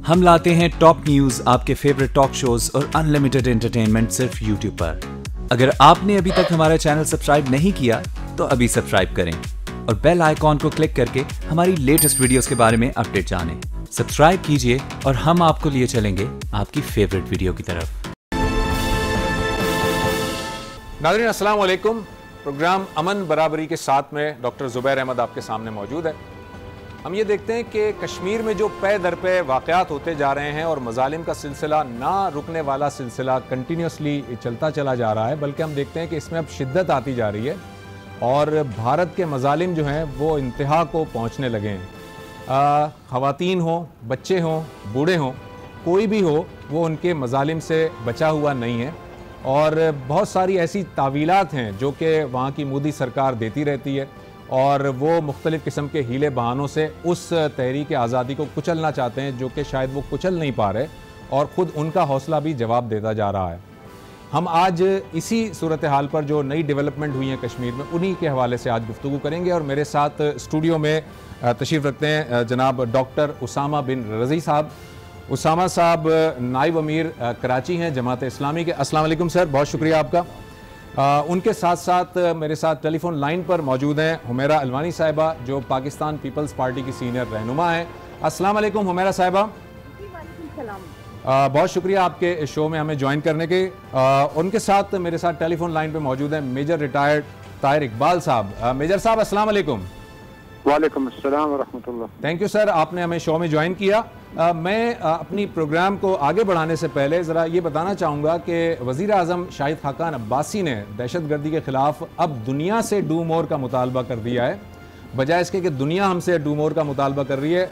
हम लाते हैं top news, आपके फेवरेट टॉक शोज और अनलिमिटेड एंटरटेनमेंट सिर्फ यूट्यूब पर। अगर आपने अभी तक हमारा चैनल सब्सक्राइब नहीं किया तो अभी सब्सक्राइब करें और बेल आइकॉन को क्लिक करके हमारी लेटेस्ट वीडियोस के बारे में अपडेट जानें। सब्सक्राइब कीजिए और हम आपको लिए चलेंगे आपकी फेवरेट वीडियो की तरफ। नाज़रीन अस्सलाम वालेकुम। प्रोग्राम अमन बराबरी के साथ में डॉक्टर ज़ुबैर अहमद आपके सामने मौजूद है। हम ये देखते हैं कि कश्मीर में जो पे दर पे वाक़यात होते जा रहे हैं और मज़ालिम का सिलसिला ना रुकने वाला सिलसिला कंटिन्यूसली चलता चला जा रहा है, बल्कि हम देखते हैं कि इसमें अब शिद्दत आती जा रही है और भारत के मज़ालिम जो हैं वो इंतहा को पहुँचने लगे हैं। ख़वातीन हों, बच्चे हों, बूढ़े हों, कोई भी हो, वो उनके मज़ालिम से बचा हुआ नहीं है। और बहुत सारी ऐसी तावीलात हैं जो कि वहाँ की मोदी सरकार देती रहती है और वो मुख्तलिफ़ किस्म के हीले बहानों से उस तहरीक आज़ादी को कुचलना चाहते हैं, जो कि शायद वो कुचल नहीं पा रहे और ख़ुद उनका हौसला भी जवाब देता जा रहा है। हम आज इसी सूरत हाल पर जो नई डेवलपमेंट हुई है कश्मीर में, उन्हीं के हवाले से आज गुफ्तगू करेंगे। और मेरे साथ स्टूडियो में तशरीफ़ रखते हैं जनाब डॉक्टर उसामा बिन रज़ी साहब। उसामा साहब नायब अमीर कराची हैं जमात इस्लामी के। अस्सलाम वालेकुम सर, बहुत शुक्रिया आपका। उनके साथ साथ मेरे साथ टेलीफोन लाइन पर मौजूद हैं हुमैरा अलवानी साहिबा, जो पाकिस्तान पीपल्स पार्टी की सीनियर रहनुमा हैं। अस्सलाम वालेकुम हुमैरा साहिबा। बहुत शुक्रिया आपके शो में हमें ज्वाइन करने के। उनके साथ मेरे साथ टेलीफोन लाइन पर मौजूद हैं मेजर रिटायर्ड ताहिर इकबाल साहब। मेजर साहब अस्सलाम वालेकुम। वालेकुम अस्सलाम वरहमतुल्लाह। थैंक यू सर, आपने हमें शो में ज्वाइन किया। मैं अपनी प्रोग्राम को आगे बढ़ाने से पहले ज़रा ये बताना चाहूँगा कि वज़ीर आज़म शाहिद खाकान अब्बासी ने दहशतगर्दी के ख़िलाफ़ अब दुनिया से डू मोर का मुतालबा कर दिया है, बजाय इसके कि दुनिया हमसे डू मोर का मुतालबा कर रही है।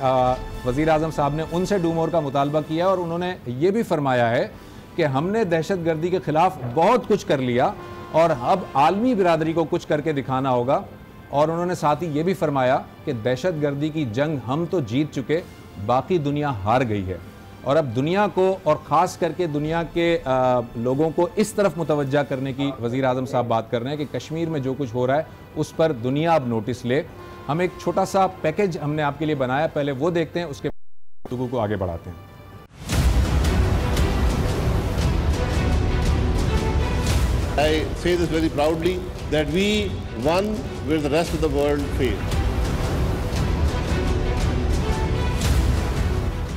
वज़ीर आज़म साहब ने उनसे डू मोर का मुतालबा किया और उन्होंने ये भी फरमाया है कि हमने दहशतगर्दी के ख़िलाफ़ बहुत कुछ कर लिया और अब आलमी बिरादरी को कुछ करके दिखाना होगा। और उन्होंने साथ ही ये भी फरमाया कि दहशतगर्दी की जंग हम तो जीत चुके, बाकी दुनिया हार गई है। और अब दुनिया को और ख़ास करके दुनिया के लोगों को इस तरफ मुतवज्जा करने की वज़ीर आज़म साहब बात कर रहे हैं कि कश्मीर में जो कुछ हो रहा है उस पर दुनिया अब नोटिस ले। हम एक छोटा सा पैकेज हमने आपके लिए बनाया, पहले वो देखते हैं, उसके बाद गुफ्तगू को आगे बढ़ाते हैं। I say this very proudly that we won where the rest of the world failed.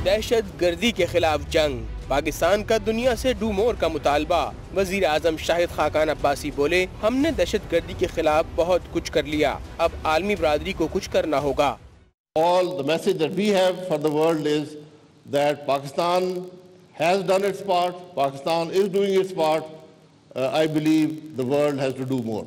दहशत गर्दी के खिलाफ जंग, पाकिस्तान का दुनिया से डू मोर का मुतालबा। वजीर आजम शाहिद खाकान अब्बासी बोले, हमने दहशत गर्दी के खिलाफ बहुत कुछ कर लिया, अब आलमी बरादरी को कुछ करना होगा। All the message that we have for the world is that Pakistan has done its part, Pakistan is doing its part. I believe the world has to do more.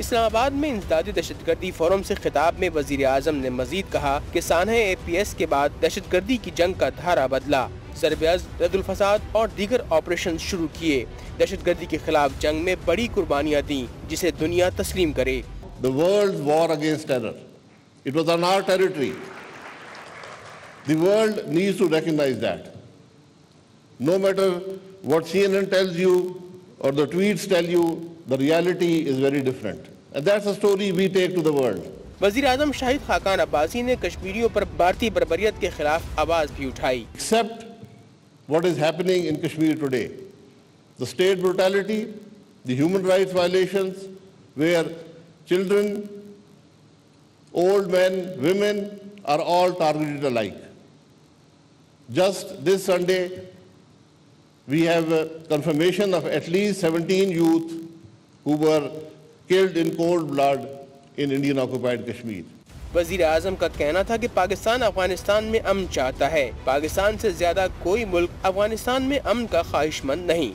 Islamabad में इंसदादी दहशतगर्दी फोरम से खिताब में वजीर आजम ने मजीद कहा कि सानहे APS के बाद दहशतगर्दी की जंग का धारा बदला, ज़रब-ए-अज़्म, रद्दुल फसाद और दीगर ऑपरेशन शुरू किए। दहशतगर्दी के खिलाफ जंग में बड़ी कुर्बानियाँ दी, जिसे दुनिया तस्लीम करे। The world's war against terror, it was on our territory. The world needs to recognize that. No matter what CNN tells you or the tweets tell you, the reality is very different. And that's the story we take to the world. वज़ीर आज़म शाहिद खाकान अब्बासी ने कश्मीरियों पर भारतीय बर्बरियत के खिलाफ आवाज़ भी उठाई। Except what is happening in Kashmir today, the state brutality, the human rights violations, where children, old men, women are all targeted alike. Just this Sunday, we have a confirmation of at least 17 youth who were killed in cold blood in Indian occupied Kashmir. वज़ीर आज़म का कहना था कि पाकिस्तान अफगानिस्तान में अमन चाहता है, पाकिस्तान से ज्यादा कोई मुल्क अफगानिस्तान में अमन का ख्वाहिशमंद नहीं।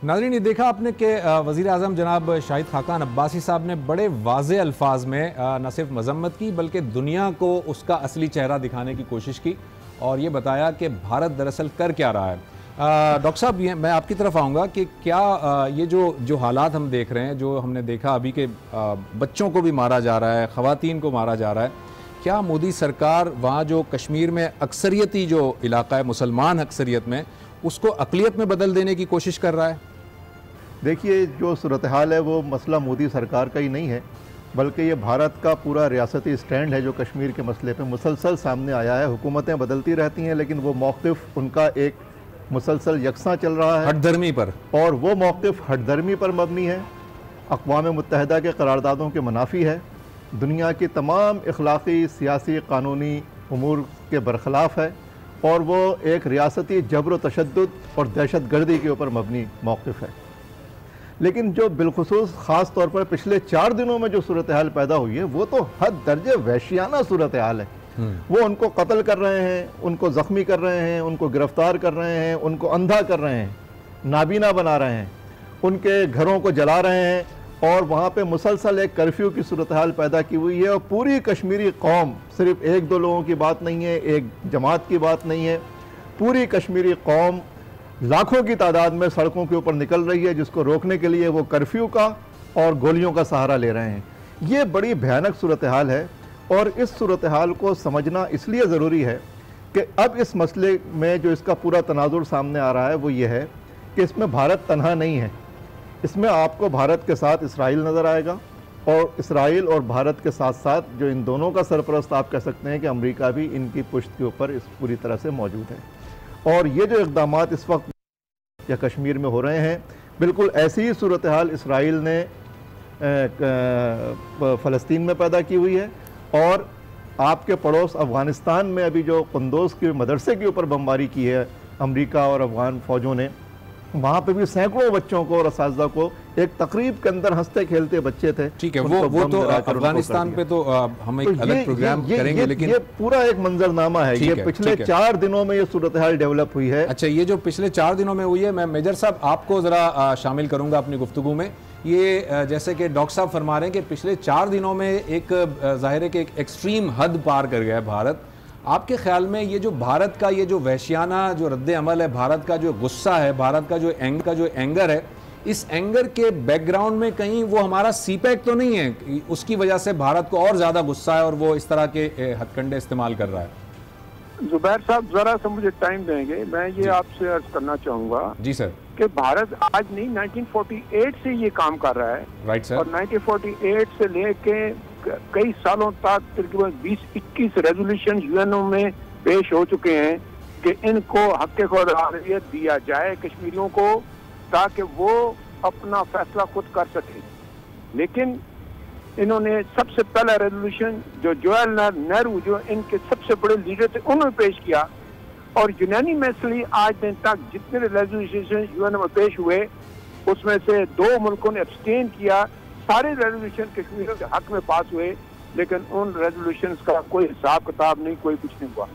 नाज़रीन, ये देखा आपने कि वज़ीर आज़म जनाब शाहिद खाकान अब्बासी साहब ने बड़े वाज़े अल्फाज में न सिर्फ मजम्मत की बल्कि दुनिया को उसका असली चेहरा दिखाने की कोशिश की और ये बताया कि भारत दरअसल कर क्या रहा है। डॉक्टर साहब, मैं आपकी तरफ आऊँगा कि क्या ये जो हालात हम देख रहे हैं, जो हमने देखा अभी के बच्चों को भी मारा जा रहा है, ख़वातीन को मारा जा रहा है, क्या मोदी सरकार वहाँ जो कश्मीर में अक्सरियती जो इलाका है, मुसलमान अक्सरियत में, उसको अक़लियत में बदल देने की कोशिश कर रहा है? देखिए, जो सूरत हाल है वो मसला मोदी सरकार का ही नहीं है, बल्कि ये भारत का पूरा रियासती स्टैंड है जो कश्मीर के मसले पे मुसलसल सामने आया है। हुकूमतें बदलती रहती हैं लेकिन वो मौक़िफ़ उनका एक मुसलसल यकसा चल रहा है, हटधर्मी पर, और वो मौक़िफ़ हटधर्मी पर मबनी है, अक़वाम मुत्तहिदा के करारदादों के मुनाफी है, दुनिया की तमाम इखलाक़ी, सियासी, कानूनी उमूर के बरखिलाफ़ है, और वो एक रियासती जबर व तशद्दुद और दहशत गर्दी के ऊपर मबनी मौक़िफ़ है। लेकिन जो बिलखुसूस ख़ास तौर पर पिछले 4 दिनों में जो सूरत हाल पैदा हुई है वो तो हद दर्जे वहशियाना सूरत हाल है। वो उनको कत्ल कर रहे हैं, उनको ज़ख्मी कर रहे हैं, उनको गिरफ़्तार कर रहे हैं, उनको अंधा कर रहे हैं, नाबीना बना रहे हैं, उनके घरों को जला रहे हैं, और वहाँ पे मुसलसल एक कर्फ्यू की सूरत हाल पैदा की हुई है। और पूरी कश्मीरी कौम, सिर्फ 1-2 लोगों की बात नहीं है, एक जमात की बात नहीं है, पूरी कश्मीरी कौम लाखों की तादाद में सड़कों के ऊपर निकल रही है, जिसको रोकने के लिए वो कर्फ्यू का और गोलियों का सहारा ले रहे हैं। ये बड़ी भयानक सूरत हाल है, और इस सूरत हाल को समझना इसलिए ज़रूरी है कि अब इस मसले में जो इसका पूरा तनाजुर सामने आ रहा है वो ये है कि इसमें भारत तन्हा नहीं है। इसमें आपको भारत के साथ इसराइल नज़र आएगा, और इसराइल और भारत के साथ साथ जो इन दोनों का सरपरस्त आप कह सकते हैं कि अमेरिका भी इनकी पुश्त के ऊपर इस पूरी तरह से मौजूद है। और ये जो इक़दामात इस वक्त या कश्मीर में हो रहे हैं, बिल्कुल ऐसी ही सूरत हाल इसराइल ने फ़लस्तीन में पैदा की हुई है, और आपके पड़ोस अफ़गानिस्तान में अभी जो कुंदोज़ के मदरसे के ऊपर बमबारी की है अमेरिका और अफ़गान फ़ौजों ने, वहाँ पे भी सैकड़ों बच्चों को और असातिज़ा को, एक तकरीब के अंदर हंसते खेलते बच्चे थे, ठीक है, वो तो अफगानिस्तान पे तो हम एक अलग प्रोग्राम करेंगे, लेकिन ये पूरा एक मंजरनामा है। ये पिछले 4 दिनों में ये सूरत हाल डेवलप हुई है। अच्छा, ये जो पिछले 4 दिनों में हुई है, मैं मेजर साहब आपको ज़रा शामिल करूँगा अपनी गुफ्तगू में। ये जैसे कि डॉक्टर साहब फरमा रहे हैं कि पिछले 4 दिनों में एक ज़ाहिर है कि एक एक्सट्रीम हद पार कर गया है भारत। आपके ख्याल में ये जो भारत का ये जो वहशियाना जो रद्द अमल है, भारत का जो गुस्सा है, भारत का जो एंगर है, इस एंगर के बैकग्राउंड में कहीं वो हमारा सीपैक तो नहीं है, उसकी वजह से भारत को और ज़्यादा गुस्सा है और वो इस तरह के हथकंडे इस्तेमाल कर रहा है? जुबैर साहब जरा सा मुझे टाइम देंगे, मैं ये आपसे अर्ज करना चाहूँगा। जी सर। कि भारत आज नहीं 1948 से ये काम कर रहा है। Right sir. और 1948 से लेके कई सालों तक तकरीबन 20-21 रेजोल्यूशन यूएनओ में पेश हो चुके हैं कि इनको हक़ खुदरारियत दिया जाए कश्मीरियों को, ताकि वो अपना फैसला खुद कर सके। लेकिन इन्होंने सबसे पहला रेजोल्यूशन जो जवाहरलाल नेहरू, जो इनके सबसे बड़े लीडर थे, उन्होंने पेश किया, और यूनानिमसली आज दिन तक जितने रेजोल्यूशन यूएन में पेश हुए उसमें से 2 मुल्कों ने एब्सटेन किया। सारे रेजोल्यूशन कश्मीर के हक में पास हुए, लेकिन उन रेजोल्यूशन का कोई हिसाब किताब नहीं, कोई कुछ नहीं हुआ।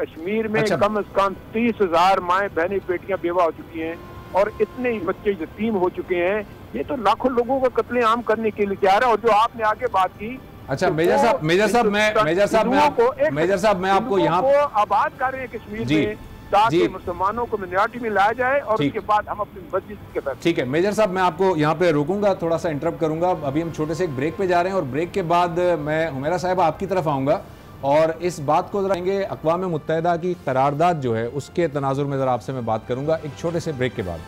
कश्मीर में कम से कम 30,000 माएँ बहनें बेटियां बेवा हो चुकी हैं, और इतने ही बच्चे यतीम हो चुके हैं। ये तो लाखों लोगों को कत्लेआम करने के लिए तैयार है। और जो आपने आगे बात की, अच्छा मेजर साहब मैं आपको यहाँ आबाद कर रहे हैं कश्मीर में, ताकि मुसलमानों को मिनॉरिटी में लाया जाए, और उसके बाद हम अपनी मस्जिद के बाद। ठीक है मेजर साहब, मैं आपको यहाँ पे रोकूंगा, थोड़ा सा इंटरप्ट करूंगा। अभी हम छोटे से एक ब्रेक पे जा रहे हैं, और ब्रेक के बाद मैं हुमैरा साहिबा आपकी तरफ आऊंगा, और इस बात को जरा अक़वाम मुत्तहिदा की करारदाद जो है उसके तनाजुर में जरा आपसे मैं बात करूंगा एक छोटे से ब्रेक के बाद।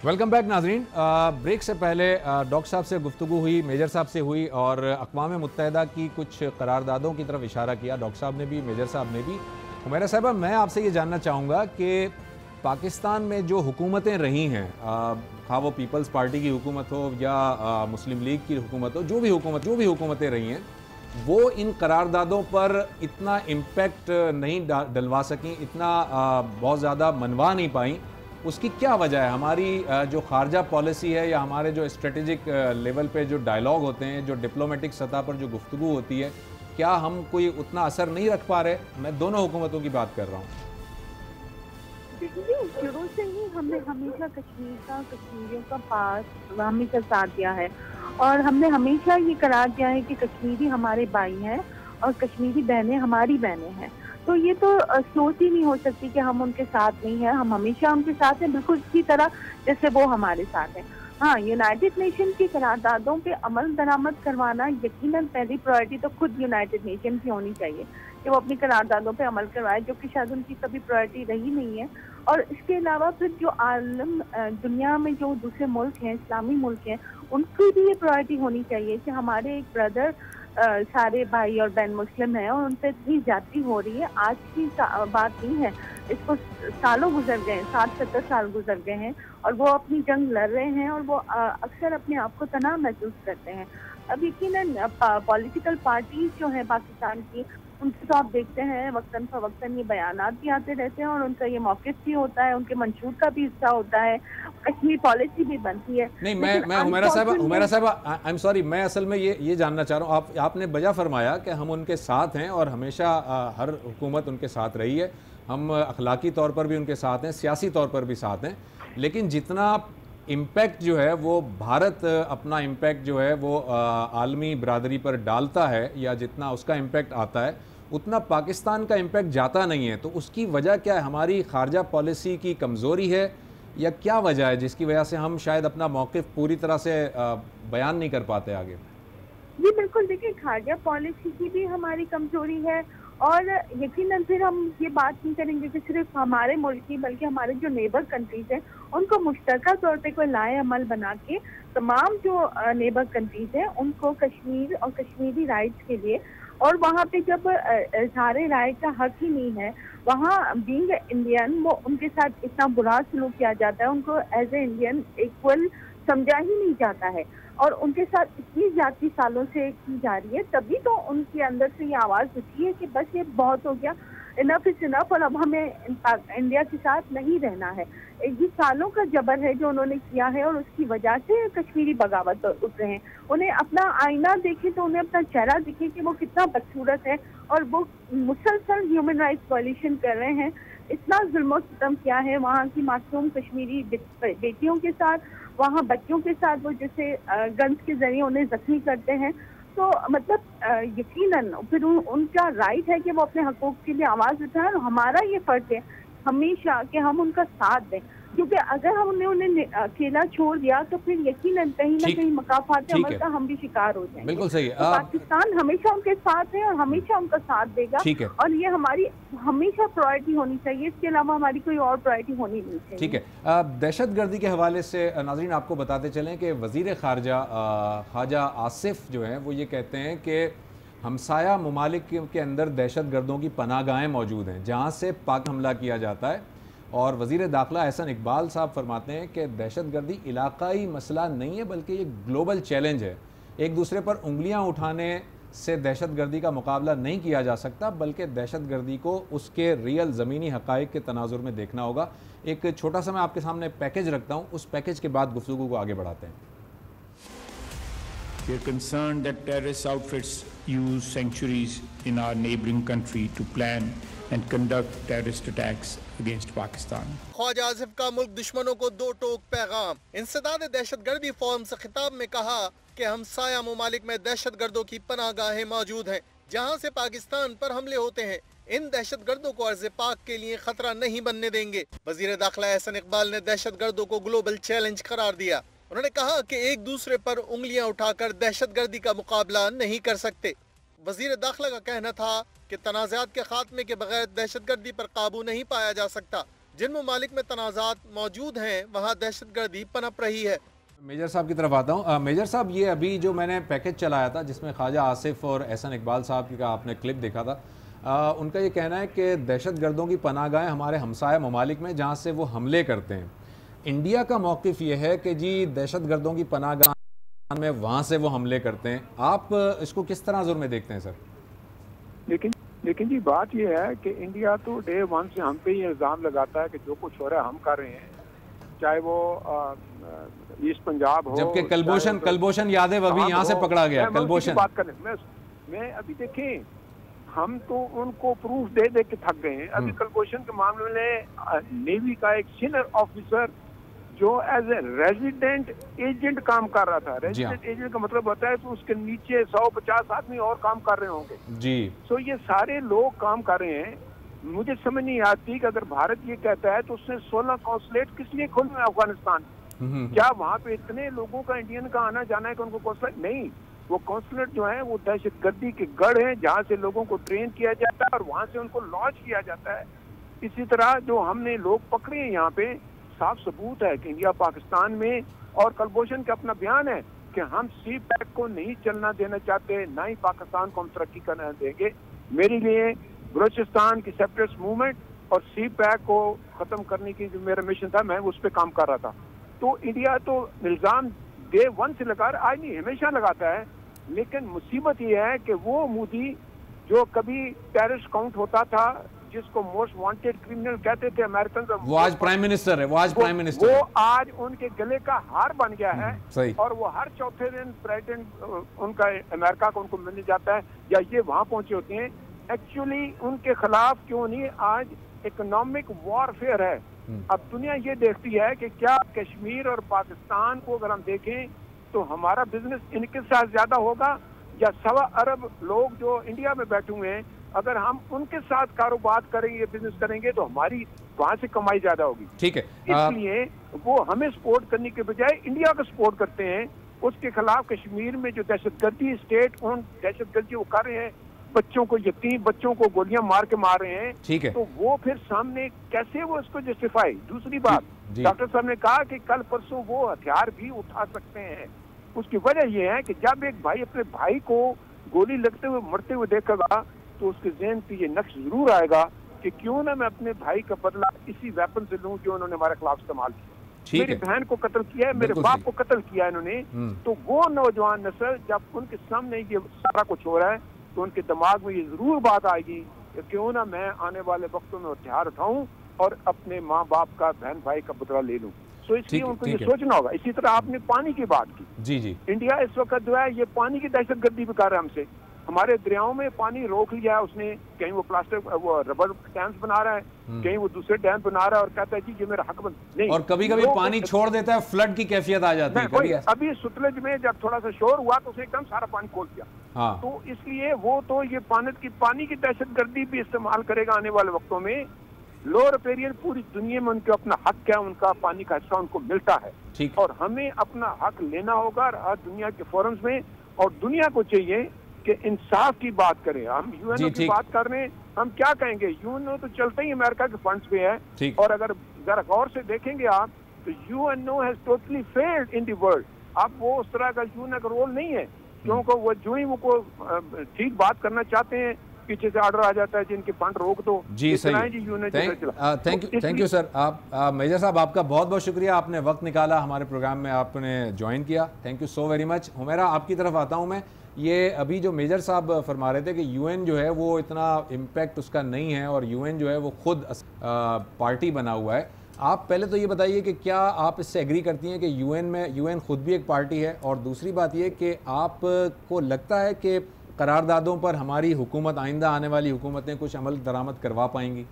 वेलकम बैक नाजरीन। ब्रेक से पहले डॉक्टर साहब से गुफ्तगू हुई, मेजर साहब से हुई, और अक़वाम मुत्तहिदा की कुछ करारदादों की तरफ इशारा किया डॉक्टर साहब ने भी, मेजर साहब ने भी। हुमैरा साहिबा, मैं आपसे ये जानना चाहूँगा कि पाकिस्तान में जो हुकूमतें रही हैं, खा वो पीपल्स पार्टी की हुकूमत हो या मुस्लिम लीग की हुकूमत हो, जो भी हुकूमतें रही हैं, वो इन करारदादों पर इतना इम्पेक्ट नहीं डलवा सकें, इतना बहुत ज़्यादा मनवा नहीं पाई। उसकी क्या वजह है? हमारी जो खारजा पॉलिसी है, या हमारे जो स्ट्रेटेजिक लेवल पे जो डायलॉग होते हैं, जो डिप्लोमेटिक सतह पर जो गुफ्तगू होती है, क्या हम कोई उतना असर नहीं रख पा रहे? मैं दोनों हुकूमतों की बात कर रहा हूँ। शुरू से ही हमने हमेशा कश्मीरियों का पास हमेशा साथ दिया है, और हमने हमेशा ये करार दिया है कि कश्मीरी हमारे भाई हैं और कश्मीरी बहनें हमारी बहनें हैं। तो ये तो सोच ही नहीं हो सकती कि हम उनके साथ नहीं हैं। हम हमेशा उनके साथ हैं, बिल्कुल इसी तरह जैसे वो हमारे साथ हैं। हाँ, यूनाइटेड नेशन की करारदादों पे अमल दरामद करवाना यकीनन पहली प्रायोरिटी तो खुद यूनाइटेड नेशन की होनी चाहिए, कि वो अपनी करारदादों पे अमल करवाए, जो कि शायद उनकी कभी प्रायोरिटी रही नहीं है। और इसके अलावा फिर जो आलम दुनिया में जो दूसरे मुल्क हैं, इस्लामी मुल्क हैं, उनकी भी ये प्रायोरिटी होनी चाहिए कि हमारे एक ब्रदर सारे भाई और बहन मुस्लिम हैं और उन पर इतनी ज्यादती हो रही है। आज की बात नहीं है, इसको सालों गुजर गए हैं, 60-70 साल गुजर गए हैं और वो अपनी जंग लड़ रहे हैं और वो अक्सर अपने आप को तनाव महसूस करते हैं। अब यकीनन पॉलिटिकल पार्टी जो है पाकिस्तान की, उनसे तो आप देखते हैं वक्तन फवक्तन ये बयानात भी आते रहते हैं और उनका ये मौक़िफ़ भी होता है, उनके मंशूर का भी हिस्सा होता है, कश्मीर पॉलिसी भी बनती है। नहीं, मैं हुमैरा साहब आई एम सॉरी, मैं असल में ये जानना चाह रहा हूँ, आपने बजा फरमाया कि हम उनके साथ हैं और हमेशा हर हुकूमत उनके साथ रही है, हम अखलाकी तौर पर भी उनके साथ हैं, सियासी तौर पर भी साथ हैं, लेकिन जितना इम्पैक्ट जो है वो भारत अपना इम्पैक्ट जो है वो आलमी बरादरी पर डालता है या जितना उसका इम्पैक्ट आता है उतना पाकिस्तान का इम्पैक्ट जाता नहीं है। तो उसकी वजह क्या है? हमारी खारजा पॉलिसी की कमज़ोरी है या क्या वजह है जिसकी वजह से हम शायद अपना मौक़िफ़ पूरी तरह से बयान नहीं कर पाते आगे? जी बिल्कुल, देखिए खारजा पॉलिसी की भी हमारी कमजोरी है और यकीनन फिर हम ये बात नहीं करेंगे कि सिर्फ हमारे मुल्क की, बल्कि हमारे जो नेबर कंट्रीज हैं उनको मुश्तरका तौर पे कोई लाए अमल बना के तमाम जो नेबर कंट्रीज हैं उनको कश्मीर और कश्मीरी राइट्स के लिए, और वहाँ पे जब इज़हार राय का हक ही नहीं है, वहाँ बीइंग इंडियन वो उनके साथ इतना बुरा सलूक किया जाता है, उनको एज ए इंडियन इक्वल समझा ही नहीं जाता है और उनके साथ इतनी ज्यादा सालों से की जा रही है। तभी तो उनके अंदर से ये आवाज़ उठी है कि बस ये बहुत हो गया, इनफ इज इनफ, और अब हमें इंडिया के साथ नहीं रहना है। ये सालों का जबर है जो उन्होंने किया है और उसकी वजह से कश्मीरी बगावत उठ रहे हैं। उन्हें अपना आईना देखे तो उन्हें अपना चेहरा दिखे कि वो कितना बदसूरत है और वो मुसलसल ह्यूमन राइट्स वायलेशन कर रहे हैं। इतना जुल्म सितम किया है वहाँ की मासूम कश्मीरी बेटियों के साथ, वहाँ बच्चों के साथ, वो जैसे गन्स के जरिए उन्हें जख्मी करते हैं। तो मतलब यकीनन फिर उनका राइट है कि वो अपने हकूक़ के लिए आवाज़ उठाएं और हमारा ये फ़र्ज़ है हमेशा कि हम उनका साथ दें, क्योंकि अगर हमने उन्हें अकेला छोड़ दिया तो फिर यकीनन कहीं ना कहीं मकाफात अमल का हम भी शिकार हो जाएंगे। बिल्कुल सही है। तो पाकिस्तान हमेशा उनके साथ है और हमेशा उनका साथ देगा और ये हमारी हमेशा प्रायोरिटी होनी चाहिए, इसके अलावा हमारी कोई और प्रायोरिटी होनी नहीं चाहिए। ठीक है। दहशतगर्दी के हवाले से नाज़रीन आपको बताते चलें कि वज़ीर ख़ारजा आसिफ जो हैं वो ये कहते हैं कि हमसाया ममालिक के अंदर दहशतगर्दों की पनाहगाहें मौजूद हैं जहाँ से पाक हमला किया जाता है। और वज़ीर दाखिला एहसन इकबाल साहब फरमाते हैं कि दहशतगर्दी इलाकाई मसला नहीं है बल्कि ये ग्लोबल चैलेंज है। एक दूसरे पर उंगलियां उठाने से दहशतगर्दी का मुकाबला नहीं किया जा सकता, बल्कि दहशतगर्दी को उसके रियल ज़मीनी हक़ाइक़ के तनाजुर में देखना होगा। एक छोटा सा मैं आपके सामने पैकेज रखता हूँ, उस पैकेज के बाद गुफ्तगू को आगे बढ़ाते हैं। We are concerned that terrorist outfits use sanctuaries in our neighboring country to plan and conduct terrorist attacks against Pakistan. Khwaja Asif का मुल्क दुश्मनों को दो टोक पैगाम। इंसदाद दहशतगर्दी फोरम से खिताब में कहा कि हमसाया ममालिक में दहशतगर्दों की पनाहगाहें मौजूद हैं जहां से पाकिस्तान पर हमले होते हैं। इन दहशतगर्दों को अर्ज़ पाक के लिए खतरा नहीं बनने देंगे। वज़ीर दाखिला एहसन इकबाल ने दहशतगर्दों को ग्लोबल चैलेंज करार दिया। उन्होंने कहा कि एक दूसरे पर उंगलियां उठाकर दहशतगर्दी का मुकाबला नहीं कर सकते। वज़ीर दाखिला का कहना था कि तनाज़ात के खात्मे के बगैर दहशतगर्दी पर काबू नहीं पाया जा सकता। जिन ममालिक में तनाज़ात मौजूद हैं वहाँ दहशतगर्दी पनप रही है। मेजर साहब की तरफ आता हूँ। मेजर साहब, ये अभी जो मैंने पैकेज चलाया था जिसमें ख्वाजा आसिफ और एहसन इकबाल साहब का आपने क्लिप देखा था, उनका ये कहना है कि दहशतगर्दों की पनाहगाहें हमारे हमसाया ममालिक में जहाँ से वो हमले करते हैं। इंडिया का मौक़िफ़ ये है कि जी दहशतगर्दों की पनाहगाह में वहाँ से वो हमले करते हैं। आप इसको किस तरह ज़रूर में देखते हैं सर? लेकिन जी बात ये है कि इंडिया तो डे वन से हम पे ये इल्ज़ाम लगाता है कि जो कुछ हो रहा है हम कर रहे हैं, चाहे वो ईस्ट पंजाब हो, जबकि कलभूषण यादव अभी यहाँ से पकड़ा गया। कलभूषण बात करें, मैं अभी देखें, हम तो उनको प्रूफ दे दे के थक गए हैं। अभी कलभूषण के मामले में नेवी का एक सीनियर ऑफिसर जो एज ए रेजिडेंट एजेंट काम कर रहा था। रेजिडेंट एजेंट का मतलब होता है तो उसके नीचे 150 आदमी और काम कर रहे होंगे जी। तो ये सारे लोग काम कर रहे हैं। मुझे समझ नहीं आती कि अगर भारत ये कहता है तो उसने 16 कॉन्सुलेट किस लिए खोले अफगानिस्तान? क्या वहाँ पे इतने लोगों का इंडियन का आना जाना है कि उनको कॉन्सुलेट नहीं? वो कॉन्सुलेट जो है वो दहशतगर्दी के गढ़ हैं जहाँ से लोगों को ट्रेन किया जाता है और वहाँ से उनको लॉन्च किया जाता है। इसी तरह जो हमने लोग पकड़े हैं यहाँ पे, साफ सबूत है कि इंडिया पाकिस्तान में, और कलभूषण का अपना बयान है कि हम सी पैक को नहीं चलना देना चाहते, ना ही पाकिस्तान को हम तरक्की करना देंगे। मेरे लिए बलूचिस्तान की सेपरेटिस्ट मूवमेंट और सी पैक को खत्म करने की जो मेरा मिशन था, मैं उस पर काम कर रहा था। तो इंडिया तो इल्जाम डे 1 से लगा, आज नहीं हमेशा लगाता है, लेकिन मुसीबत ये है कि वो मोदी जो कभी टेररिस्ट काउंट होता था, जिसको मोस्ट वांटेड क्रिमिनल कहते थे अमेरिकन, वो आज प्राइम मिनिस्टर है, वो आज प्राइम मिनिस्टर वो आज उनके गले का हार बन गया है। सही। और वो हर चौथे दिन प्रेसिडेंट उनका अमेरिका को उनको मिलने जाता है या ये वहां पहुंचे होते हैं। एक्चुअली उनके खिलाफ क्यों नहीं, आज इकोनॉमिक वॉरफेयर है। अब दुनिया ये देखती है कि क्या कश्मीर और पाकिस्तान को अगर हम देखें तो हमारा बिजनेस इनके साथ ज्यादा होगा, या 1.25 अरब लोग जो इंडिया में बैठे हुए हैं, अगर हम उनके साथ कारोबार करेंगे, बिजनेस करेंगे, तो हमारी वहां से कमाई ज्यादा होगी। ठीक है। इसलिए वो हमें सपोर्ट करने के बजाय इंडिया को सपोर्ट करते हैं। उसके खिलाफ कश्मीर में जो दहशतगर्दी स्टेट उन दहशतगर्दी वो कर रहे हैं, बच्चों को, यतीम बच्चों को गोलियां मार के मार रहे हैं, ठीक है, तो वो फिर सामने कैसे वो इसको जस्टिफाई। दूसरी बात, डॉक्टर साहब ने कहा कि कल परसों वो हथियार भी उठा सकते हैं। उसकी वजह यह है कि जब एक भाई अपने भाई को गोली लगते हुए मरते हुए देखेगा तो उसके ज़हन पे ये नक्श जरूर आएगा कि क्यों ना मैं अपने भाई का बदला इसी वेपन से लूं जो उन्होंने हमारे खिलाफ इस्तेमाल किया। मेरी बहन को कत्ल किया है, मेरे बाप को कत्ल किया है इन्होंने। तो वो नौजवान नस्ल जब उनके सामने ये सारा कुछ हो रहा है तो उनके दिमाग में ये जरूर बात आएगी कि क्यों ना मैं आने वाले वक्तों में हथियार उठाऊं और अपने माँ बाप का, बहन भाई का बदला ले लूं। तो इसलिए उनको ये सोचना होगा। इसी तरह आपने पानी की बात की। जी जी। इंडिया इस वक्त जो है ये पानी की दहशतगर्दी भी कर रहा है हमसे। हमारे दरियाओं में पानी रोक लिया है उसने, कहीं वो प्लास्टिक वो रबर डैम्स बना रहा है, कहीं वो दूसरे डैम बना रहा है और कहता है जी ये मेरा हक बन नहीं। और कभी कभी पानी छोड़ देता है, फ्लड की कैफियत आ जाती है कभी। अभी सतलज में जब थोड़ा सा शोर हुआ तो उसने एकदम सारा पानी खोल दिया। हाँ। तो इसलिए वो तो ये पानी की दहशतगर्दी भी इस्तेमाल करेगा आने वाले वक्तों में। लोअर रिपेरियन पूरी दुनिया में उनका अपना हक है, उनका पानी का हिस्सा उनको मिलता है। ठीक। और हमें अपना हक लेना होगा हर दुनिया के फोरम्स में, और दुनिया को चाहिए कि इंसाफ की बात करें। हम यूएनओ की बात कर रहे हैं, हम क्या कहेंगे, यूएनओ तो चलते ही अमेरिका के फंड्स पे है। और अगर जरा गौर से देखेंगे आप तो UNO has totally failed in the world. अब वो उस तरह का यूएनओ का रोल नहीं है, क्योंकि वो जो ही वो ठीक बात करना चाहते हैं पीछे से ऑर्डर आ जाता है जिनके फंड रोक दो। जी सही। Thank you sir. आप मेजर साहब, आपका बहुत बहुत शुक्रिया, आपने वक्त निकाला हमारे प्रोग्राम में, आपने ज्वाइन किया। Thank you so very much. Humaira, आपकी तरफ आता हूँ मैं। ये अभी जो मेजर साहब फरमा रहे थे कि यूएन जो है वो इतना इम्पैक्ट उसका नहीं है और यूएन जो है वो खुद पार्टी बना हुआ है। आप पहले तो ये बताइए कि क्या आप इससे एग्री करती हैं कि यूएन खुद भी एक पार्टी है, और दूसरी बात ये कि आपको लगता है कि करारदादों पर हमारी हुकूमत, आइंदा आने वाली हुकूमतें कुछ अमल दरामद करवा पाएंगी?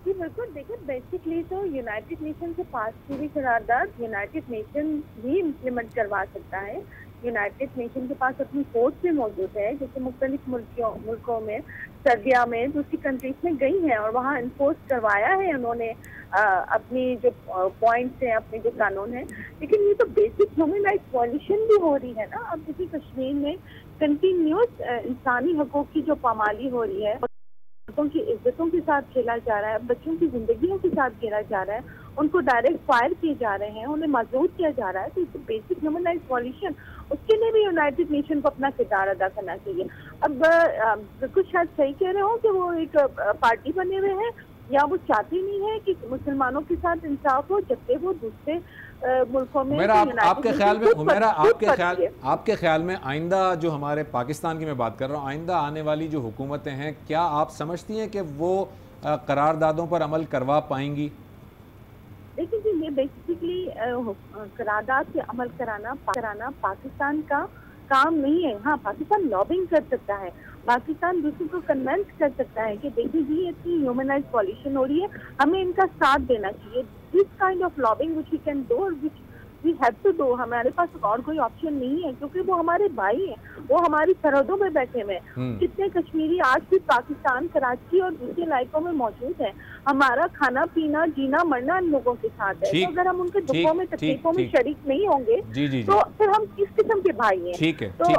जी बिल्कुल। देखिए, बेसिकली तो यूनाइटेड नेशन से पास की हुई करारदाद यूनाइटेड नेशन ही इम्प्लीमेंट करवा सकता है। यूनाइटेड नेशन के पास अपनी फोर्स भी मौजूद है, जैसे मुख्तलिफ मुल्कों में, सर्बिया में, दूसरी कंट्रीज में गई हैं और वहाँ इन्फोर्स करवाया है उन्होंने अपनी जो पॉइंट्स हैं, अपने जो कानून हैं। लेकिन ये तो बेसिक ह्यूमन राइट्स वॉल्यूशन भी हो रही है ना। अब देखिए, कश्मीर में कंटिन्यूस इंसानी हकूक़ की जो पामाली हो रही है, बच्चों की इज्जतों के साथ खेला जा रहा है, बच्चों की जिंदगियों के साथ खेला जा रहा है, उनको डायरेक्ट फायर किए जा रहे हैं, उन्हें मजबूत किया जा रहा है। तो इस बेसिक ह्यूमन राइट्स वॉल्यूशन, उसके लिए भी यूनाइटेड नेशन को अपना किरदार अदा करना चाहिए। अब बिल्कुल शायद सही कह रहे हो कि वो एक पार्टी बने हुए हैं, या वो चाहते नहीं है कि मुसलमानों के साथ इंसाफ हो, जबकि वो दूसरे मुल्कों में। आपके ख्याल में आइंदा जो हमारे पाकिस्तान की मैं बात कर रहा हूँ, आइंदा आने वाली जो हुकूमतें हैं, क्या आप समझती हैं कि वो करारदादों पर अमल करवा पाएंगी? देखिए जी, ये बेसिकली करारदाद पे अमल कराना पाकिस्तान का काम नहीं है। हाँ, पाकिस्तान लॉबिंग कर सकता है, पाकिस्तान दूसरों को कन्वेंस कर सकता है कि देखिए जी इतनी ह्यूमन राइट्स वॉल्यूशन हो रही है, हमें इनका साथ देना चाहिए। This kind of lobbying which we can do, which we have to do, हमारे पास और कोई ऑप्शन नहीं है, क्योंकि वो हमारे भाई हैं, वो हमारी सरहदों में बैठे हुए हैं। कितने कश्मीरी आज भी पाकिस्तान, कराची और दूसरे इलाकों में मौजूद हैं। हमारा खाना पीना, जीना मरना इन लोगों के साथ है। तो अगर हम उनके दुखों में, तकलीफों में शरीक नहीं होंगे तो फिर हम किस किस्म के भाई हैं? तो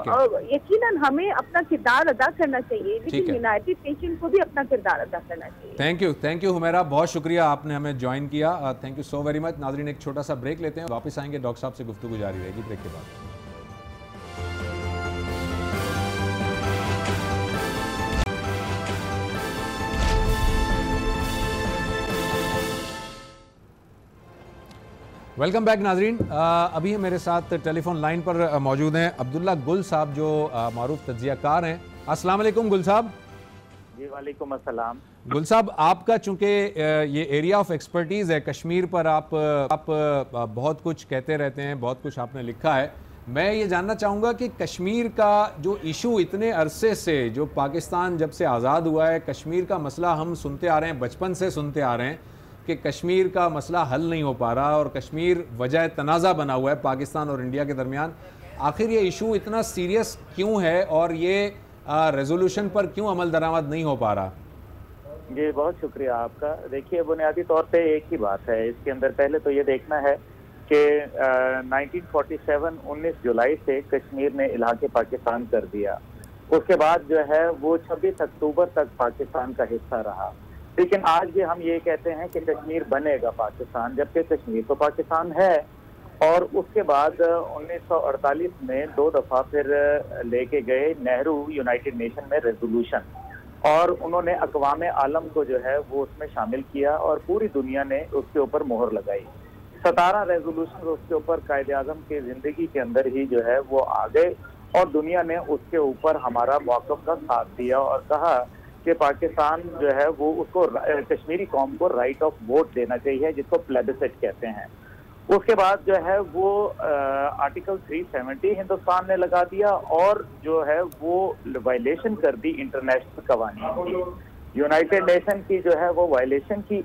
यकीनन हमें अपना किरदार अदा करना चाहिए, लेकिन यूनाइटेड नेशन को भी अपना किरदार अदा करना चाहिए। थैंक यू हुमैरा, बहुत शुक्रिया आपने हमें ज्वाइन किया। Thank you so very much. नाज़रीन, एक छोटा सा ब्रेक लेते हैं, वापस आएंगे, डॉक्टर साहब से गुफ्तगू जारी रहेगी ब्रेक के बाद। वेलकम बैक नाजरीन। अभी मेरे साथ टेलीफोन लाइन पर मौजूद हैं अब्दुल्ला गुल साहब, जो मारूफ तज्जियाकार हैं। अस्सलाम वालेकुम गुल साहब। जी वालेकुम अस्सलाम। गुल साहब, आपका चूंकि ये एरिया ऑफ एक्सपर्टीज़ है कश्मीर पर, आप बहुत कुछ कहते रहते हैं, बहुत कुछ आपने लिखा है। मैं ये जानना चाहूँगा कि कश्मीर का जो इशू इतने अरसे से, जो पाकिस्तान जब से आज़ाद हुआ है, कश्मीर का मसला हम सुनते आ रहे हैं, बचपन से सुनते आ रहे हैं कि कश्मीर का मसला हल नहीं हो पा रहा और कश्मीर वजह तनाज़ा बना हुआ है पाकिस्तान और इंडिया के दरमियान। आखिर ये इशू इतना सीरियस क्यों है और ये रेजोल्यूशन पर क्यों अमल दरामद नहीं हो पा रहा? जी बहुत शुक्रिया आपका। देखिए, बुनियादी तौर पे एक ही बात है इसके अंदर। पहले तो ये देखना है कि 1947 19 जुलाई से कश्मीर ने इलाके पाकिस्तान कर दिया। उसके बाद जो है वो 26 अक्टूबर तक पाकिस्तान का हिस्सा रहा। लेकिन आज भी हम ये कहते हैं कि कश्मीर बनेगा पाकिस्तान, जबकि कश्मीर तो पाकिस्तान है। और उसके बाद 1948 में 2 दफ़ा फिर लेके गए नेहरू यूनाइटेड नेशन में रेजोल्यूशन, और उन्होंने अक़वाम आलम को जो है वो उसमें शामिल किया और पूरी दुनिया ने उसके ऊपर मोहर लगाई। 17 रेजोल्यूशन उसके ऊपर कायदे आज़म की ज़िंदगी के अंदर ही जो है वो आ गए और दुनिया ने उसके ऊपर हमारा मौक़िफ़ का साथ दिया और कहा कि पाकिस्तान जो है वो उसको कश्मीरी कौम को राइट ऑफ वोट देना चाहिए, जिसको प्लेबिसाइट कहते हैं। उसके बाद जो है वो आर्टिकल 370 हिंदुस्तान ने लगा दिया और जो है वो वायलेशन कर दी इंटरनेशनल कवानीन की, यूनाइटेड नेशन की जो है वो वायलेशन की,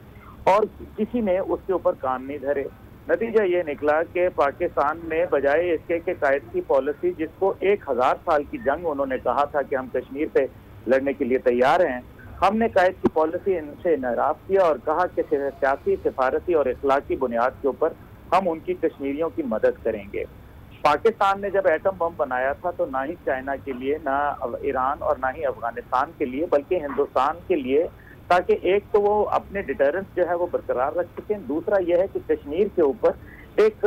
और किसी ने उसके ऊपर कान नहीं धरे। नतीजा ये निकला कि पाकिस्तान ने बजाय इसके कि कायद की पॉलिसी, जिसको 1000 साल की जंग उन्होंने कहा था कि हम कश्मीर पे लड़ने के लिए तैयार हैं, हमने कायद की पॉलिसी इनसे इनराफ किया और कहा कि सियासी, सिफारती और इखलाकी बुनियाद के ऊपर हम उनकी कश्मीरियों की मदद करेंगे। पाकिस्तान ने जब एटम बम बनाया था तो ना ही चाइना के लिए, ना ईरान और ना ही अफगानिस्तान के लिए, बल्कि हिंदुस्तान के लिए, ताकि एक तो वो अपने डिटरेंस जो है वो बरकरार रख सकें, दूसरा यह है कि कश्मीर के ऊपर एक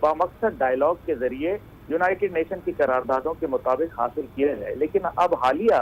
बामकसद डायलॉग के जरिए यूनाइटेड नेशन की करारदादों के मुताबिक हासिल किया जाए। लेकिन अब हालिया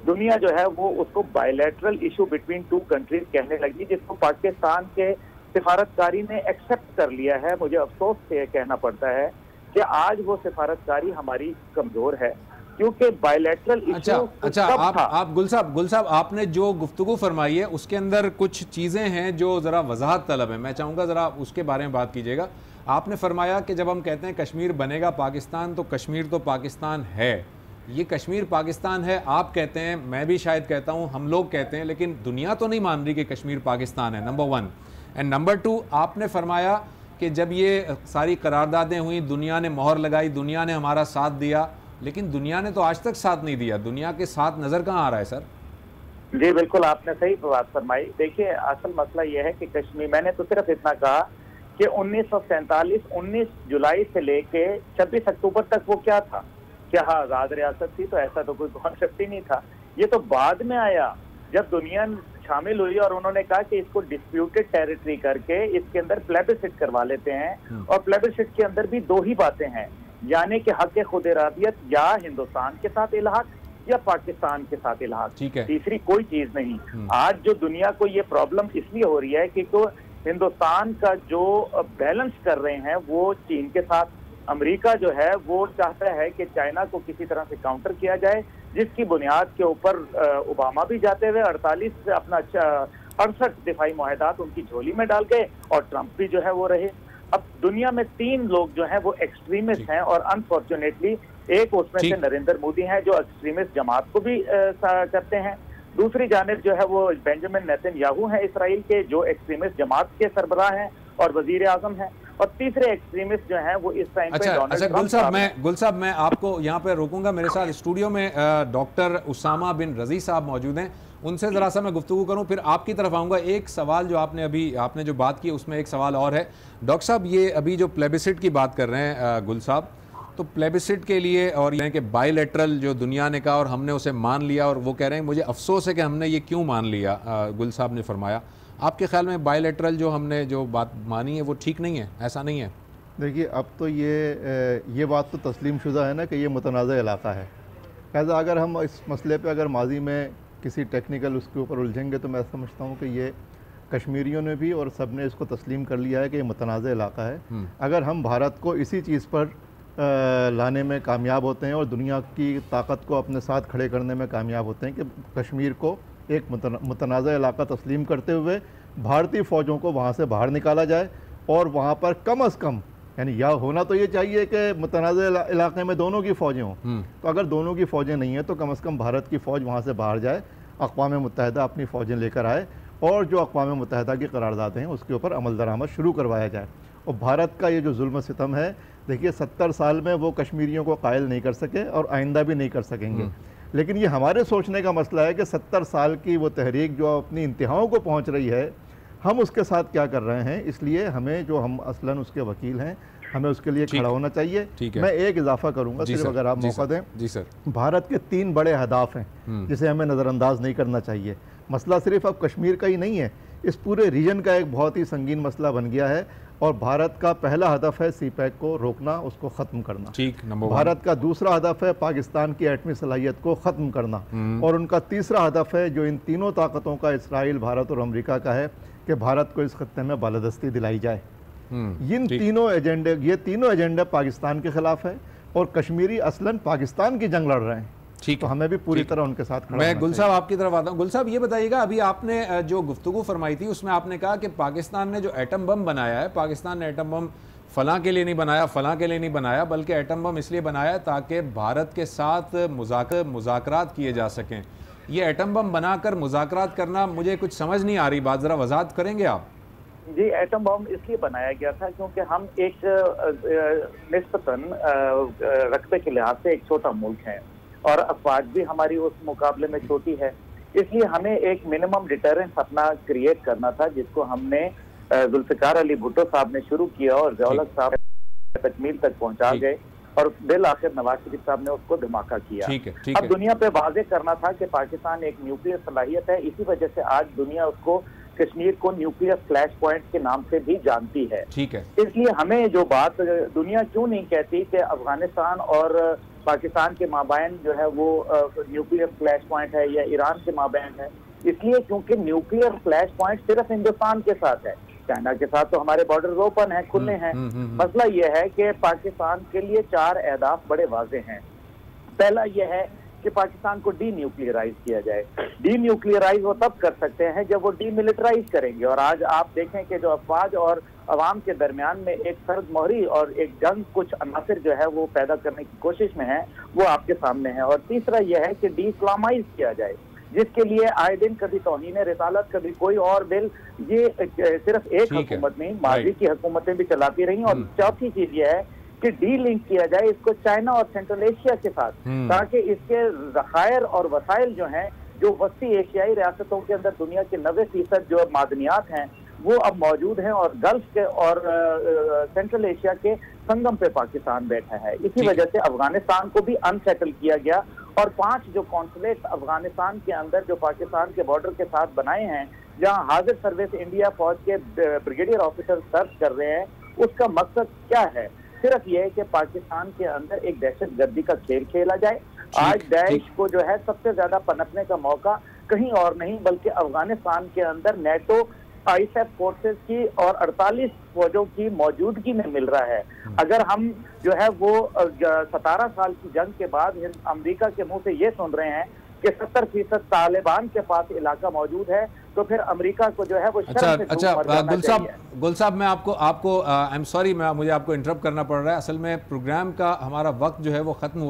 दुनिया जो है वो उसको बायलैटरल इशू बिटवीन 2 कंट्रीज कहने लगी, जिसको पाकिस्तान के सिफारतकारी ने एक्सेप्ट कर लिया है। मुझे अफसोस से कहना पड़ता है कि आज वो सिफारतकारी हमारी कमजोर है, क्योंकि बायलैटरल इशू आप गुल साहब आपने जो गुफ्तगू फरमाई है उसके अंदर कुछ चीज़ें हैं जो ज़रा वजाहत तलब है। मैं चाहूँगा ज़रा उसके बारे में बात कीजिएगा। आपने फरमाया कि जब हम कहते हैं कश्मीर बनेगा पाकिस्तान, तो कश्मीर तो पाकिस्तान है। ये कश्मीर पाकिस्तान है आप कहते हैं, मैं भी शायद कहता हूँ, हम लोग कहते हैं, लेकिन दुनिया तो नहीं मान रही कि कश्मीर पाकिस्तान है, नंबर 1। एंड नंबर 2, आपने फरमाया कि जब ये सारी करारदादें हुई, दुनिया ने मोहर लगाई, दुनिया ने हमारा साथ दिया, लेकिन दुनिया ने तो आज तक साथ नहीं दिया। दुनिया के साथ नज़र कहाँ आ रहा है सर? जी बिल्कुल, आपने सही बात फरमाई। देखिए, असल मसला यह है कि कश्मीर, मैंने तो सिर्फ इतना कहा कि 1947 19 जुलाई से लेके 26 अक्टूबर तक वो क्या था, क्या आज़ाद रियासत थी? तो ऐसा तो कोई कॉन्सेप्ट ही नहीं था। ये तो बाद में आया जब दुनिया शामिल हुई और उन्होंने कहा कि इसको डिस्प्यूटेड टेरिटरी करके इसके अंदर प्लेबिसाइट करवा लेते हैं। और प्लेबिसाइट के अंदर भी 2 ही बातें हैं, यानी कि हक खुद इरादियत, या हिंदुस्तान के साथ इल्हाक या पाकिस्तान के साथ इल्हाक, तीसरी कोई चीज नहीं। आज जो दुनिया को ये प्रॉब्लम इसलिए हो रही है कि तो हिंदुस्तान का जो बैलेंस कर रहे हैं वो चीन के साथ, अमेरिका जो है वो चाहता है कि चाइना को किसी तरह से काउंटर किया जाए, जिसकी बुनियाद के ऊपर ओबामा भी जाते हुए 48 से अपना 68 दिफाई मुआहदात उनकी झोली में डाल गए और ट्रंप भी जो है वो रहे। अब दुनिया में 3 लोग जो हैं वो एक्सट्रीमिस्ट हैं, और अनफॉर्चुनेटली एक उसमें से नरेंद्र मोदी हैं जो एक्सट्रीमिस्ट जमात को भी करते हैं। दूसरी जानिब जो है वो बेंजामिन नेतन्याहू हैं इसराइल के, जो एक्सट्रीमिस्ट जमात के सरबराह हैं और वजीर आजम हैं। और तीसरे एक्सट्रीमिस्ट जो हैं वो इस टाइम पे डोनाल्ड ट्रंप। गुल साहब मैं आपको यहाँ पे रोकूंगा। मेरे साथ स्टूडियो में डॉक्टर उसामा बिन रजी साहब मौजूद हैं, उनसे ज़रा सा मैं गुफ्तगू करूँ, फिर आपकी तरफ आऊँगा। एक सवाल जो आपने जो बात की उसमें एक सवाल और है डॉक्टर साहब, ये अभी जो प्लेबिसिट की बात कर रहे हैं गुल साहब, तो प्लेबिसिट के लिए और ये कि बायलैटरल जो दुनिया ने कहा और हमने उसे मान लिया, और वो कह रहे हैं मुझे अफसोस है कि हमने ये क्यों मान लिया, गुल साहब ने फरमाया, आपके ख्याल में बायलैटरल जो हमने जो बात मानी है वो ठीक नहीं है, ऐसा नहीं है? देखिए, अब तो ये बात तो तस्लीम शुदा है ना कि ये मुतनाज़ा इलाका है। लिहाजा अगर हम इस मसले पे अगर माजी में किसी टेक्निकल उसके ऊपर उलझेंगे तो मैं समझता हूँ कि ये कश्मीरियों ने भी और सब ने इसको तस्लीम कर लिया है कि ये मुतनाज़ा इलाका है। अगर हम भारत को इसी चीज़ पर लाने में कामयाब होते हैं और दुनिया की ताकत को अपने साथ खड़े करने में कामयाब होते हैं कि कश्मीर को एक मुतनाज़ा इलाका तस्लीम करते हुए भारतीय फ़ौजों को वहाँ से बाहर निकाला जाए, और वहाँ पर कम अज़ कम, यानी या होना तो ये चाहिए कि मुतनाज़ा इलाके में दोनों की फ़ौजें हों, तो अगर दोनों की फ़ौजें नहीं हैं तो कम अज़ कम भारत की फ़ौज वहाँ से बाहर जाए, अक़वाम मुत्तहिदा अपनी फ़ौजें लेकर आए और जो अक़वाम मुत्तहिदा की करारदादें हैं उसके ऊपर अमल दरामद शुरू करवाया जाए। और भारत का ये जो जुल्म सितम है, देखिए 70 साल में वो कश्मीरियों को कायल नहीं कर सके और आइंदा भी नहीं कर सकेंगे, लेकिन ये हमारे सोचने का मसला है कि 70 साल की वो तहरीक जो अपनी इंतहाओं को पहुंच रही है, हम उसके साथ क्या कर रहे हैं। इसलिए हमें, जो हम असलन उसके वकील हैं, हमें उसके लिए खड़ा होना चाहिए। मैं एक इजाफा करूंगा सिर्फ, अगर आप मौका दें। जी सर। भारत के 3 बड़े हदाफ हैं जिसे हमें नज़रअंदाज नहीं करना चाहिए। मसला सिर्फ अब कश्मीर का ही नहीं है, इस पूरे रीजन का एक बहुत ही संगीन मसला बन गया है। और भारत का पहला हदफ है CPEC को रोकना, उसको ख़त्म करना। ठीक, नंबर 1। भारत का दूसरा हदफ है पाकिस्तान की एटमी सलाहियत को ख़त्म करना, और उनका तीसरा हदफ है जो इन तीनों ताकतों का, इसराइल, भारत और अमेरिका का है, कि भारत को इस खत्ते में बालादस्ती दिलाई जाए। ये तीनों एजेंडे पाकिस्तान के खिलाफ है और कश्मीरी असलन पाकिस्तान की जंग लड़ रहे हैं। ठीक, तो हमें भी पूरी तरह उनके साथ खड़ा मैं गुल साहब आपकी तरफ आता हूँ। गुल साहब ये बताइएगा, अभी आपने जो गुफ्तगू फरमाई थी उसमें आपने कहा कि पाकिस्तान ने जो एटम बम बनाया है, पाकिस्तान ने एटम बम फलां के लिए नहीं बनाया, फलां के लिए नहीं बनाया, बल्कि एटम बम इसलिए बनाया ताकि भारत के साथ मुज़ाकरात किए जा सकें। ये एटम बम बनाकर मुज़ाकरात करना मुझे कुछ समझ नहीं आ रही बात, ज़रा वजाहत करेंगे आप? जी, एटम बम इसलिए बनाया गया था क्योंकि हम एक निस्बतन रकबे के लिहाज से एक छोटा मुल्क है और अफवाज भी हमारी उस मुकाबले में छोटी है, इसलिए हमें एक मिनिमम डिटरेंस अपना क्रिएट करना था, जिसको हमने जुल्फ़िकार अली भुट्टो साहब ने शुरू किया और ज़िया-उल-हक साहब तकमील तक पहुंचा गए और बिल आखिर नवाज शरीफ साहब ने उसको धमाका किया। अब दुनिया पे वाज़ेह करना था कि पाकिस्तान एक न्यूक्लियर सलाहियत है, इसी वजह से आज दुनिया उसको, कश्मीर को न्यूक्लियर फ्लैश पॉइंट के नाम से भी जानती है। ठीक है, इसलिए हमें जो बात दुनिया क्यों नहीं कहती कि अफगानिस्तान और पाकिस्तान के माबैन जो है वो न्यूक्लियर फ्लैश पॉइंट है या ईरान के माबैन है, इसलिए क्योंकि न्यूक्लियर फ्लैश पॉइंट सिर्फ हिंदुस्तान के साथ है, चाइना के साथ तो हमारे बॉर्डर ओपन है, खुले हैं। मसला यह है कि पाकिस्तान के लिए 4 अहदाफ बड़े वाजे हैं। पहला यह है कि पाकिस्तान को डी न्यूक्लियराइज किया जाए। डी न्यूक्लियराइज वो तब कर सकते हैं जब वो डीमिलिटराइज करेंगे, और आज आप देखें कि जो अफवाज और अवाम के दरमियान में एक सर्द मोहरी और एक जंग कुछ अनासिर जो है वो पैदा करने की कोशिश में है, वो आपके सामने है। और तीसरा यह है कि डी इस्लामाइज किया जाए, जिसके लिए आए दिन कभी तौहीन रिसालत, कभी कोई और बिल, ये सिर्फ एक हुकूमत नहीं, माजी की हुकूमतें भी चलाती रही। और चौथी चीज यह है कि डी लिंक किया जाए इसको चाइना और सेंट्रल एशिया के साथ, ताकि इसके ज़खायर और वसाइल जो हैं, जो वस्ती एशियाई रियासतों के अंदर दुनिया के 90% जो मादनियात हैं वो अब मौजूद हैं, और गल्फ के और सेंट्रल एशिया के संगम पे पाकिस्तान बैठा है। इसी वजह से अफगानिस्तान को भी अनसेटल किया गया, और 5 जो कॉन्सुलेट अफगानिस्तान के अंदर जो पाकिस्तान के बॉर्डर के साथ बनाए हैं, जहां हाजिर सर्विस इंडिया फौज के ब्रिगेडियर ऑफिसर सर्च कर रहे हैं, उसका मकसद क्या है? सिर्फ ये है कि पाकिस्तान के अंदर एक दहशतगर्दी का खेल खेला जाए। आज दाइश को जो है सबसे ज्यादा पनपने का मौका कहीं और नहीं बल्कि अफगानिस्तान के अंदर नेटो ISAF फोर्सेस की और 48 फौजों की मौजूदगी में मिल रहा है। अगर हम जो है वो 17 साल की जंग के बाद अमेरिका के मुंह से ये सुन रहे हैं कि 70% तालिबान के पास इलाका मौजूद है, तो फिर अमेरिका को जो है वो गुल साहब मैं आपको आई एम सॉरी, मुझे आपको इंटरप्ट करना पड़ रहा है। असल में प्रोग्राम का हमारा वक्त जो है वो ख़त्म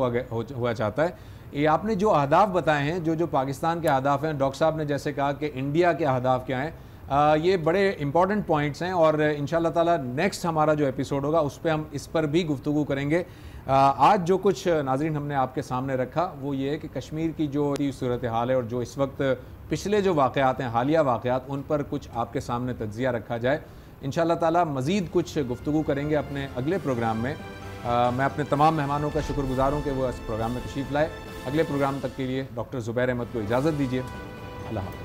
हुआ चाहता है। ये आपने जो अहदाफ बताए हैं, जो पाकिस्तान के अहदाफ हैं, डॉक्टर साहब ने जैसे कहा कि इंडिया के अहदाफ क्या हैं, ये बड़े इंपॉर्टेंट पॉइंट्स हैं और इंशाल्लाह ताला नेक्स्ट हमारा जो एपिसोड होगा उस पर हम इस पर भी गुफ्तगू करेंगे। आज जो कुछ नाज़रीन हमने आपके सामने रखा वो ये है कि कश्मीर की जो सूरत हाल है और जो इस वक्त पिछले जो वाक़यात हैं, हालिया वाक़यात, उन पर कुछ आपके सामने तज्ज़िया रखा जाए। इंशाल्लाह ताला मज़ीद कुछ गुफ्तगू करेंगे अपने अगले प्रोग्राम में। मैं अपने तमाम मेहमानों का शुक्रगुज़ार हूँ कि वो इस प्रोग्राम में तशरीफ़ लाए। अगले प्रोग्राम तक के लिए डॉक्टर ज़ुबैर अहमद को इजाज़त दीजिए। अल्लाह हाफ़िज़।